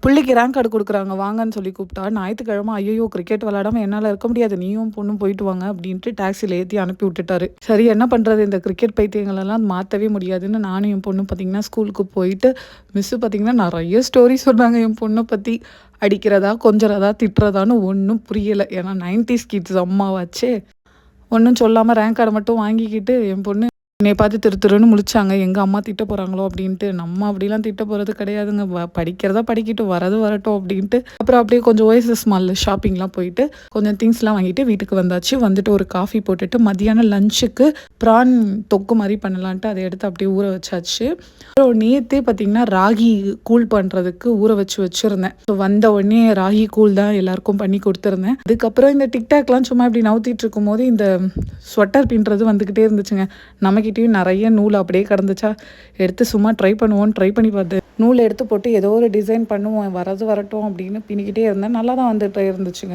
பிள்ளைக்கு rank card குடுக்குறாங்க வாங்கன்னு சொல்லி கூப்பிட்டா, ஞாயித்துக்கிழமை ஐயய்யோ! கிரிக்கெட் விளையாடாம என்னால இருக்க முடியாது. நீயும் பொண்ணும் போயிட்டு வாங்க அப்படின்ட்டு டாக்ஸில ஏத்தி அனுப்பி விட்டுட்டாரு. சரி என்ன பண்றது இந்த கிரிக்கெட் பைத்தியங்களெல்லாம் மாத்தவே முடியாதுன்னு நானும் என் பொண்ணும் பார்த்தீங்கன்னா, ஸ்கூலுக்கு போயிட்டு மிஸ்ஸு பார்த்தீங்கன்னா, நெறைய ஸ்டோரி சொன்னாங்க என் பொண்ண பத்தி. அடிக்கிறதா, கொஞ்சுறதா, திட்டுறதான்னு ஒண்ணும் புரியல. ஏன்னா 90ஸ் கிட்ஸ் அம்மாவாச்சே. ஒண்ணும் சொல்லாம ரேங்க் கார்ட மட்டும் வாங்கிக்கிட்டு என் பொண்ணு என்னைய பார்த்து திரு திருன்னு முழிச்சாங்க. எங்க அம்மா திட்ட போறாங்களோ அப்டின்ட்டு. நம்ம அப்படிலாம் திட்ட போறது கிடையாதுங்க. படிக்கிறதா படிக்கட்டும், வரது வரட்டும் அப்டின்ட்டு. அப்புறம் அப்படியே கொஞ்சம் ஓஎஸ்எஸ் மால்ல ஷாப்பிங்லாம் போயிட்டு, கொஞ்சம் திங்ஸ்லாம் வாங்கிட்டு வீட்டுக்கு வந்தாச்சு. வந்துட்டு ஒரு காஃபி போட்டுட்டு மதியானம் லஞ்சுக்கு ப்ரான் தொக்கு மாரி பண்ணலான்ட்டு அத எடுத்து அப்படியே ஊற வச்சாச்சு. அப்புறம் நேத்தே பார்த்தீங்கன்னா, ராகி கூழ் பண்றதுக்கு ஊற வச்சிருந்தேன். ஸோ வந்த உடனே ராகி கூழ் தான் எல்லாருக்கும் பண்ணி குடுத்துருந்தேன். அதுக்கப்புறம் இந்த டிக்டாக்லாம் சும்மா இப்படி நவுத்திட்டு இருக்கும்போது, இந்த ஸ்வெட்டர் பின்றது வந்துக்கிட்டே இருந்துச்சுங்க. நம்மகிட்டயும் நெறைய நூல் அப்படியே கிடந்துச்சா, எடுத்து சும்மா ட்ரை பண்ணி பார்த்தேன். நூல் எடுத்து போட்டு ஏதோ ஒரு டிசைன் பண்ணுவோம், வரது வரட்டும் அப்படின்னு பின்னிக்கிட்டே இருந்தேன். நல்லா தான் வந்துட்டு இருந்துச்சுங்க.